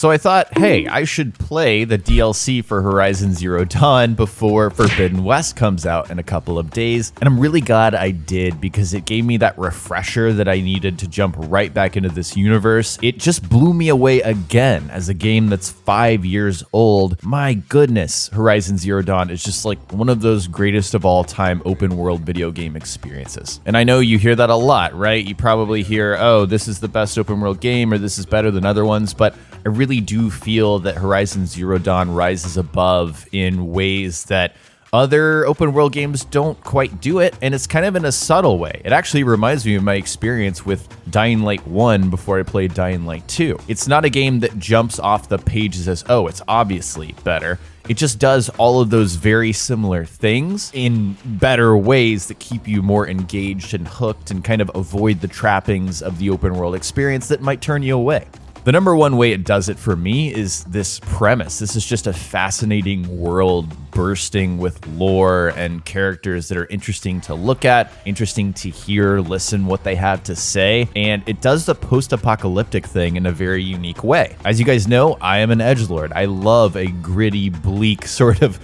So I thought, hey, I should play the DLC for Horizon Zero Dawn before Forbidden West comes out in a couple of days. And I'm really glad I did, because it gave me that refresher that I needed to jump right back into this universe. It just blew me away again as a game that's 5 years old. My goodness, Horizon Zero Dawn is just like one of those greatest of all time open world video game experiences. And I know you hear that a lot, right? You probably hear, oh, this is the best open world game, or this is better than other ones, but I really do feel that Horizon Zero Dawn rises above in ways that other open world games don't quite do it, and it's kind of in a subtle way. It actually reminds me of my experience with Dying Light 1 before I played Dying Light 2. It's not a game that jumps off the pages as, oh, it's obviously better. It just does all of those very similar things in better ways that keep you more engaged and hooked and kind of avoid the trappings of the open world experience that might turn you away. The number one way it does it for me is this premise. This is just a fascinating world bursting with lore and characters that are interesting to look at, interesting to hear, listen what they have to say, and it does the post-apocalyptic thing in a very unique way. As you guys know, I am an edgelord. I love a gritty, bleak sort of,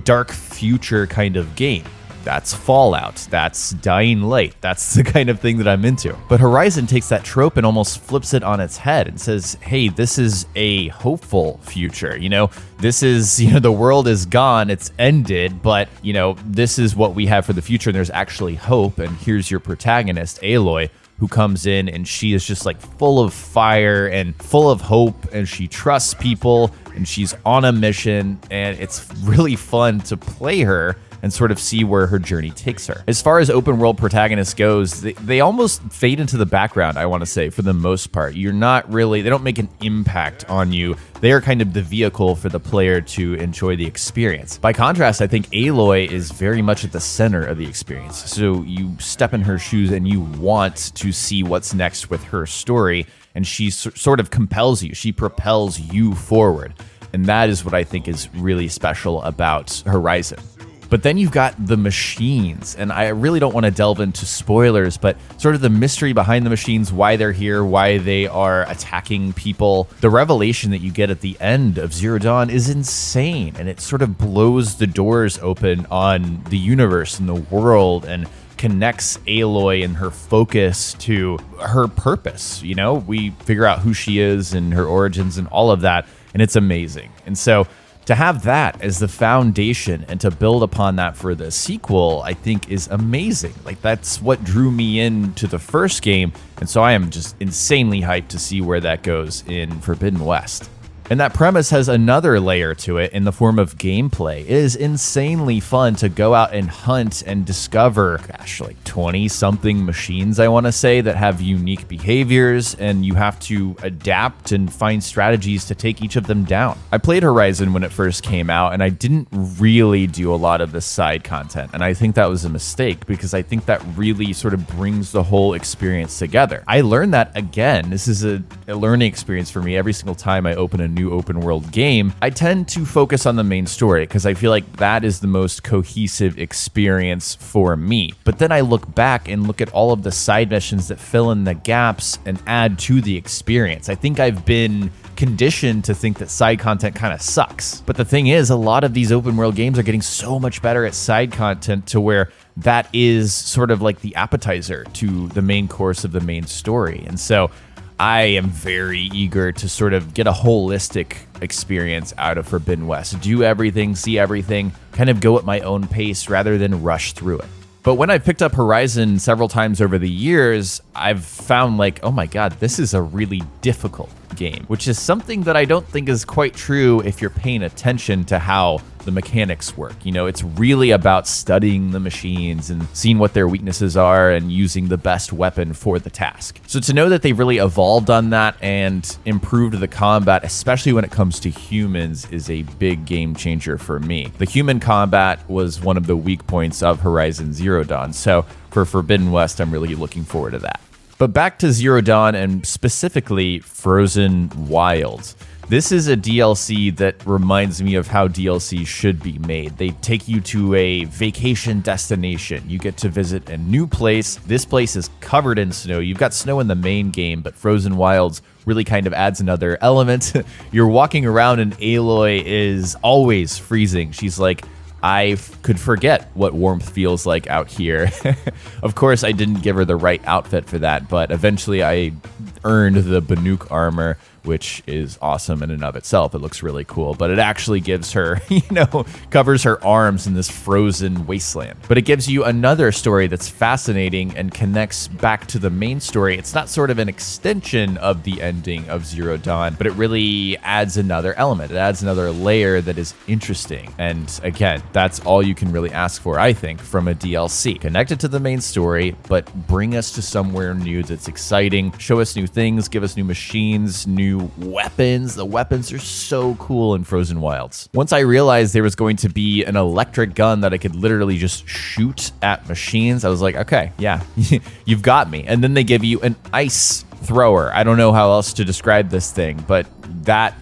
dark future kind of game. That's Fallout, that's Dying Light, that's the kind of thing that I'm into. But Horizon takes that trope and almost flips it on its head and says, hey, this is a hopeful future. This is, the world is gone, it's ended, but, this is what we have for the future, and there's actually hope. And here's your protagonist, Aloy, who comes in and she is just like full of fire and full of hope, and she trusts people and she's on a mission, and it's really fun to play her and sort of see where her journey takes her. As far as open world protagonists goes, they almost fade into the background, I want to say, for the most part. They don't make an impact on you. They are kind of the vehicle for the player to enjoy the experience. By contrast, I think Aloy is very much at the center of the experience. So you step in her shoes and you want to see what's next with her story, and she sort of compels you. She propels you forward. And that is what I think is really special about Horizon. But then you've got the machines, and I really don't want to delve into spoilers, but sort of the mystery behind the machines, why they're here, why they are attacking people. The revelation that you get at the end of Zero Dawn is insane, and it sort of blows the doors open on the universe and the world and connects Aloy and her focus to her purpose. We figure out who she is and her origins and all of that, and it's amazing. And so to have that as the foundation and to build upon that for the sequel, I think is amazing. Like, that's what drew me into the first game, and so I am just insanely hyped to see where that goes in Forbidden West. And that premise has another layer to it in the form of gameplay. It is insanely fun to go out and hunt and discover, 20-something machines, I want to say, that have unique behaviors, and you have to adapt and find strategies to take each of them down. I played Horizon when it first came out, and I didn't really do a lot of the side content, and I think that was a mistake, because I think that really sort of brings the whole experience together. I learned that again. This is a learning experience for me every single time I open a new open world game. I tend to focus on the main story because I feel like that is the most cohesive experience for me. But then I look back and look at all of the side missions that fill in the gaps and add to the experience. I think I've been conditioned to think that side content kind of sucks. But the thing is, a lot of these open world games are getting so much better at side content to where that is sort of like the appetizer to the main course of the main story. And so I am very eager to sort of get a holistic experience out of Forbidden West. Do everything, see everything, kind of go at my own pace rather than rush through it. But when I've picked up Horizon several times over the years, I've found oh my God, this is a really difficult game, which is something that I don't think is quite true if you're paying attention to how the mechanics work. It's really about studying the machines and seeing what their weaknesses are and using the best weapon for the task. So to know that they've really evolved on that and improved the combat, especially when it comes to humans, is a big game changer for me. The human combat was one of the weak points of Horizon Zero Dawn, so for Forbidden West, I'm really looking forward to that. But back to Zero Dawn, and specifically Frozen Wilds. This is a DLC that reminds me of how DLC should be made. They take you to a vacation destination. You get to visit a new place. This place is covered in snow. You've got snow in the main game, but Frozen Wilds really kind of adds another element. You're walking around and Aloy is always freezing. She's like, I could forget what warmth feels like out here. Of course, I didn't give her the right outfit for that, but eventually I earned the Banuk armor, which is awesome in and of itself. It looks really cool, but it actually gives her, covers her arms in this frozen wasteland. But it gives you another story that's fascinating and connects back to the main story. It's not sort of an extension of the ending of Zero Dawn, but it really adds another element. It adds another layer that is interesting. And again, that's all you can really ask for, I think, from a DLC. Connect it to the main story, but bring us to somewhere new that's exciting. Show us new things, give us new machines, new weapons. The weapons are so cool in Frozen Wilds. Once I realized there was going to be an electric gun that I could literally just shoot at machines, I was like, okay, yeah, you've got me. And then they give you an ice thrower. I don't know how else to describe this thing, but that,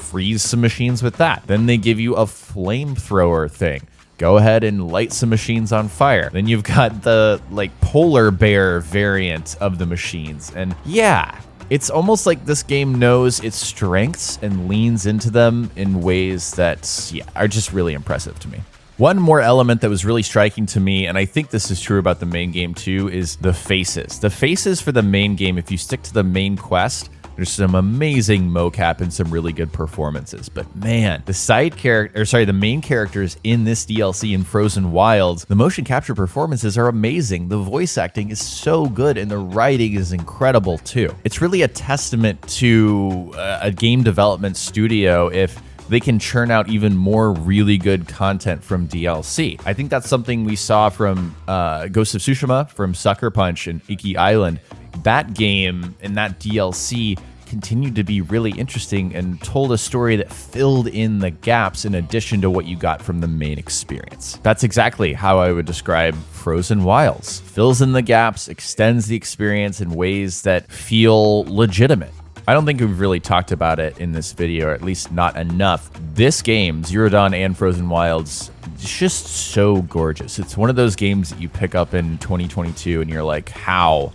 freeze some machines with that. Then they give you a flamethrower thing. Go ahead and light some machines on fire. Then you've got the polar bear variant of the machines. And yeah, it's almost like this game knows its strengths and leans into them in ways that, are just really impressive to me. One more element that was really striking to me, and I think this is true about the main game too, is the faces. The faces for the main game, if you stick to the main quest, there's some amazing mocap and some really good performances. But man, the main characters in this DLC in Frozen Wilds, the motion capture performances are amazing. The voice acting is so good and the writing is incredible too. It's really a testament to a game development studio if they can churn out even more really good content from DLC. I think that's something we saw from Ghost of Tsushima, from Sucker Punch and Iki Island. That game and that DLC continued to be really interesting and told a story that filled in the gaps in addition to what you got from the main experience. That's exactly how I would describe Frozen Wilds. Fills in the gaps, extends the experience in ways that feel legitimate. I don't think we've really talked about it in this video, or at least not enough. This game, Zero Dawn and Frozen Wilds, is just so gorgeous. It's one of those games that you pick up in 2022 and you're like, how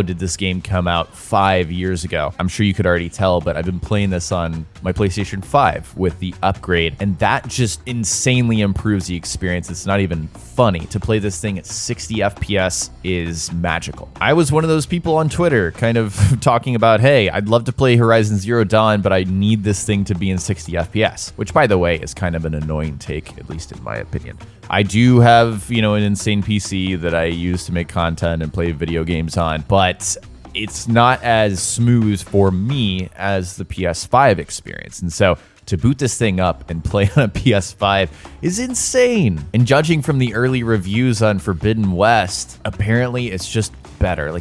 did this game come out 5 years ago? I'm sure you could already tell, but I've been playing this on my PlayStation 5 with the upgrade, and that just insanely improves the experience. It's not even funny. To play this thing at 60 FPS is magical. I was one of those people on Twitter kind of talking about, hey, I'd love to play Horizon Zero Dawn, but I need this thing to be in 60 FPS, which by the way is kind of an annoying take, at least in my opinion. I do have, an insane PC that I use to make content and play video games on, but it's not as smooth for me as the PS5 experience. And so to boot this thing up and play on a PS5 is insane. And judging from the early reviews on Forbidden West, apparently it's just better.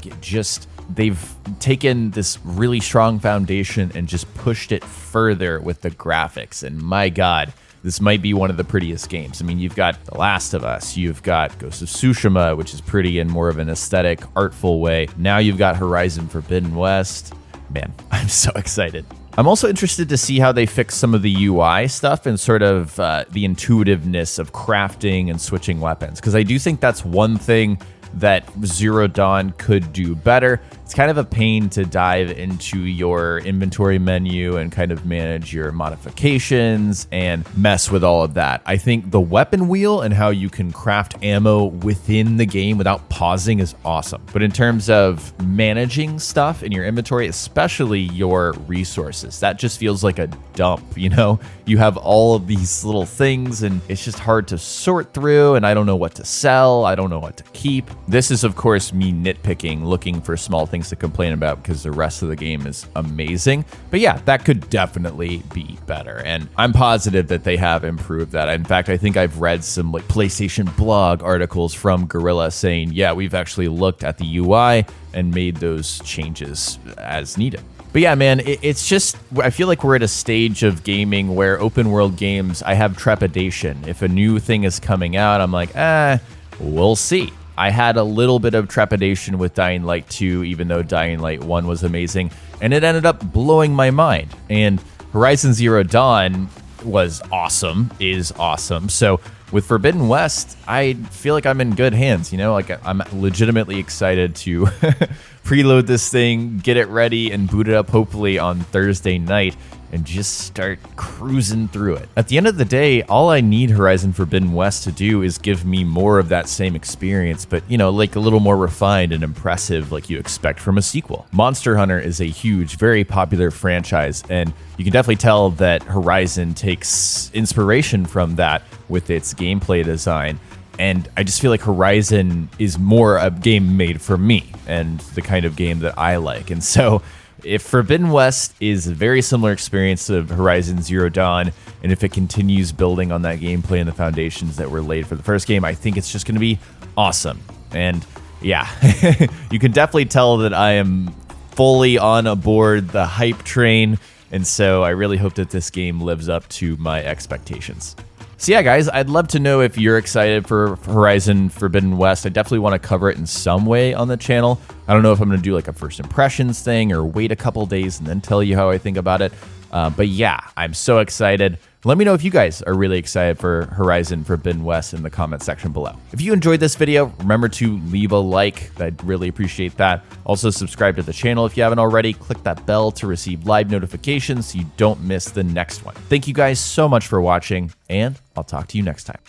They've taken this really strong foundation and just pushed it further with the graphics. And my God, this might be one of the prettiest games. I mean, you've got The Last of Us, you've got Ghost of Tsushima, which is pretty in more of an aesthetic, artful way. Now you've got Horizon Forbidden West. Man, I'm so excited. I'm also interested to see how they fix some of the UI stuff and sort of the intuitiveness of crafting and switching weapons, because I do think that's one thing that Zero Dawn could do better. It's kind of a pain to dive into your inventory menu and kind of manage your modifications and mess with all of that. I think the weapon wheel and how you can craft ammo within the game without pausing is awesome. But in terms of managing stuff in your inventory, especially your resources, that just feels like a dump, You have all of these little things and it's just hard to sort through, and I don't know what to sell, I don't know what to keep. This is, of course, me nitpicking, looking for small things to complain about because the rest of the game is amazing. But yeah, that could definitely be better. And I'm positive that they have improved that. In fact, I think I've read some PlayStation blog articles from Guerrilla saying, yeah, we've actually looked at the UI and made those changes as needed. But yeah, man, it's just, I feel like we're at a stage of gaming where open world games, I have trepidation. If a new thing is coming out, I'm like, we'll see. I had a little bit of trepidation with Dying Light 2, even though Dying Light 1 was amazing, and it ended up blowing my mind. And Horizon Zero Dawn was awesome, is awesome. So with Forbidden West, I feel like I'm in good hands, you know, like I'm legitimately excited to preload this thing, get it ready, and boot it up hopefully on Thursday night and just start cruising through it. At the end of the day, all I need Horizon Forbidden West to do is give me more of that same experience, but you know, like a little more refined and impressive like you expect from a sequel. Monster Hunter is a huge, very popular franchise, and you can definitely tell that Horizon takes inspiration from that with its gameplay design. And I just feel like Horizon is more a game made for me and the kind of game that I like. And so if Forbidden West is a very similar experience to Horizon Zero Dawn, and if it continues building on that gameplay and the foundations that were laid for the first game, I think it's just going to be awesome. And yeah, you can definitely tell that I am fully on aboard the hype train. And so I really hope that this game lives up to my expectations. So yeah, guys, I'd love to know if you're excited for Horizon Forbidden West. I definitely want to cover it in some way on the channel. I don't know if I'm going to do like a first impressions thing or wait a couple days and then tell you how I think about it. But yeah, I'm so excited. Let me know if you guys are really excited for Horizon Forbidden West in the comment section below. If you enjoyed this video, remember to leave a like. I'd really appreciate that. Also, subscribe to the channel if you haven't already. Click that bell to receive live notifications so you don't miss the next one. Thank you guys so much for watching, and I'll talk to you next time.